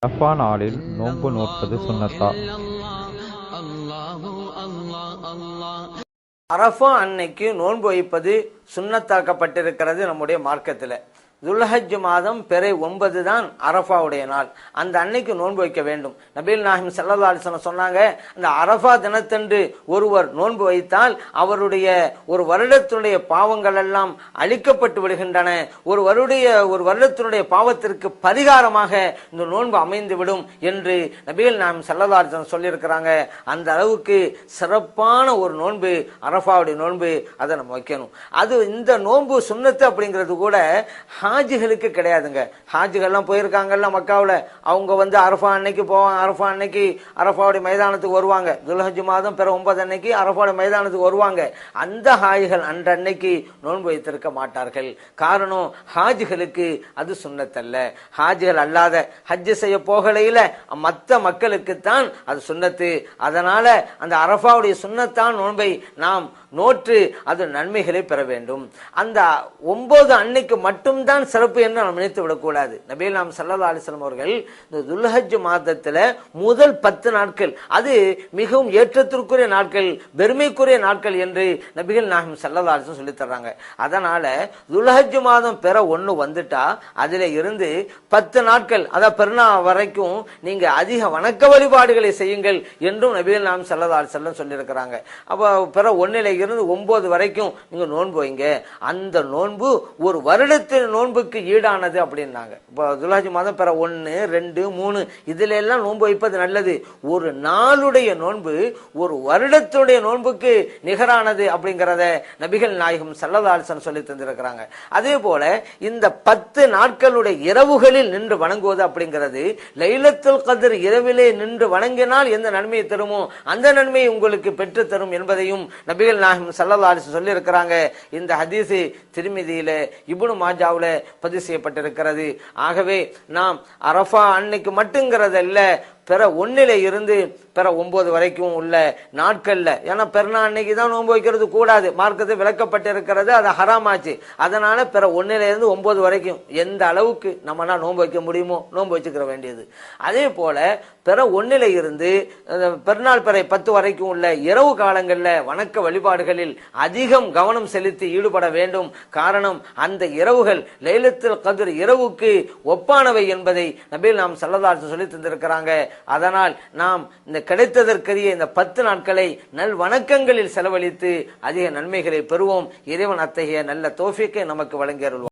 அரஃபா நாளில் நோன்பு நோற்பது சுன்னத்தா? அரஃபா அன்னைக்கு நோன்பு வைப்பது சுன்னத்தாக்கப்பட்டிருக்கிறது நம்முடைய மார்க்கத்தில். துல்ஹஜ் மாதம் பிறை 9 தான் அரஃபாவுடைய நாள். அந்த அன்னைக்கு நோன்பு வைக்க வேண்டும். நபிகள் நாயகம் ஸல்லல்லாஹு அலைஹி வஸல்லம் சொன்னாங்க, அந்த அரஃபா தினத்தன்று ஒருவர் நோன்பு வைத்தால் அவருடைய ஒரு வருடத்தினுடைய பாவங்கள் எல்லாம் அழிக்கப்பட்டு விடுகின்றன. ஒரு வருடத்தினுடைய பாவத்திற்கு பரிகாரமாக இந்த நோன்பு அமைந்துவிடும் என்று நபிகள் நாயகம் ஸல்லல்லாஹு அலைஹி வஸல்லம் சொல்லியிருக்கிறாங்க. அந்த அளவுக்கு சிறப்பான ஒரு நோன்பு அரஃபாவுடைய நோன்பு. அதை நம்ம வைக்கணும். அது இந்த நோன்பு சுன்னத்து அப்படிங்கிறது கூட ஹாஜிகளுக்கு கிடையாதுங்க. ஹாஜிகள்லாம் போயிருக்காங்கல்ல மக்காவில், அவங்க அரஃபா அன்னைக்கு போவாங்க. அரஃபா அன்னைக்கு அரஃபாவுடைய மைதானத்துக்கு வருவாங்க. துல்ஹஜ் மாதம் பிற 9 அன்னைக்கு அரஃபாவுடைய மைதானத்துக்கு வருவாங்க. அந்த ஹாஜிகள் அன்றைக்கு நோன்பு வைத்திருக்க மாட்டார்கள். காரணம், ஹாஜிகளுக்கு அது சுன்னத்தல்ல. ஹாஜிகள் அல்லாத ஹஜ் செய்ய போகலையில மற்ற மக்களுக்குத்தான் அது சுன்னத்து. அதனால அந்த அரஃபாவுடைய சுன்னத்தான் நோன்பை நாம் நோற்று அது நன்மைகளை பெற வேண்டும். அந்த 9 அன்னைக்கு மட்டும்தான் சிறப்பு என்று நாம் நினைத்து விடக்கூடாது. நபிகள் நாயகம் ஸல்லல்லாஹு அலைஹி வஸல்லம் அவர்கள் இந்த துல்ஹஜ் மாதத்துல முதல் 10 நாட்கள் அது மிகவும் ஏற்றத்திற்குரிய நாட்கள், பெருமைக்குரிய நாட்கள் என்று நபிகள் நாயகம் ஸல்லல்லாஹு அலைஹி வஸல்லம் சொல்லி தர்றாங்க. அதனால துல்ஹஜ் மாதம் பிற 1 வந்துட்டா அதுல இருந்து 10 நாட்கள் அதாவது பெருநாள் வரைக்கும் நீங்க அதிக வணக்க வழிபாடுகளை செய்யுங்கள் என்றும் நபிகள் நாயகம் ஸல்லல்லாஹு அலைஹி வஸல்லம் சொல்லி இருக்கிறாங்க. அப்ப பிற 1 இருந்து 9 வரைக்கும் நீங்க நோன்பு வைங்க. அந்த நோன்பு ஒரு வருடத்தின் நோன்புக்கு ஈடானது அப்படின்னாங்க. இப்போ துல்ஹஜ் மாதம் பிற 1, 2, 3 இதுல எல்லாம் நோன்பு வைப்பது நல்லது. ஒரு நாளுடைய நோன்பு ஒரு வருடத்துடைய நோன்புக்கு நிகரானது அப்படிங்கிறத நபிகள் நாயகம் ஸல்லல்லாஹு அலைஹி வஸல்லம் சொல்லி தந்திருக்கிறாங்க. அதே போல இந்த 10 நாட்களுடைய இரவுகளில் நின்று வணங்குவது அப்படிங்கிறது, லைலத்துல் கத்ர் இரவிலே நின்று வணங்கினால் எந்த நன்மையை தருமோ அந்த நன்மையை உங்களுக்கு பெற்று தரும் என்பதையும் நபிகள் நாயகம் ஸல்லல்லாஹு அலைஹி வஸல்லம் சொல்லி இருக்கிறாங்க. இந்த ஹதீஸ் திர்மிதியில, இப்னு மாஜாவுல பதிவு செய்யப்பட்டிருக்கிறது. ஆகவே நாம் அரஃபா அன்னைக்கு மட்டுங்கிறதல்ல, பிற 1 இருந்து பிற 9 வரைக்கும் உள்ள நாட்கள்ல, ஏன்னா பெருநாள் அன்னைக்கு தான் நோன்பு வைக்கிறது கூடாது, மார்க்கத்தை விளக்கப்பட்டிருக்கிறது, அது ஹராமாச்சு. அதனால பிற 1 இருந்து 9 வரைக்கும் எந்த அளவுக்கு நம்மனா நோன்பு வைக்க முடியுமோ நோன்பு வச்சுக்கிற வேண்டியது. அதே போல பிற 1 இருந்து பெருநாள் பிறை 10 வரைக்கும் உள்ள இரவு காலங்கள்ல வணக்க வழிபாடுகளில் அதிகம் கவனம் செலுத்தி ஈடுபட வேண்டும். காரணம், அந்த இரவுகள் லைலத்துல் கத்ர் இரவுக்கு ஒப்பானவை என்பதை நபிகள் நாயகம் ஸல்லல்லாஹு அலைஹி வஸல்லம் சொல்லி தந்திருக்கிறாங்க. அதனால் நாம் இந்த கிடைத்ததற்கரிய இந்த 10 நாட்களை நல் வணக்கங்களில் செலவழித்து அதிக நன்மைகளை பெறுவோம். இறைவன் அத்தகைய நல்ல தௌஃபீக்கை நமக்கு வழங்கி அருள்வார்.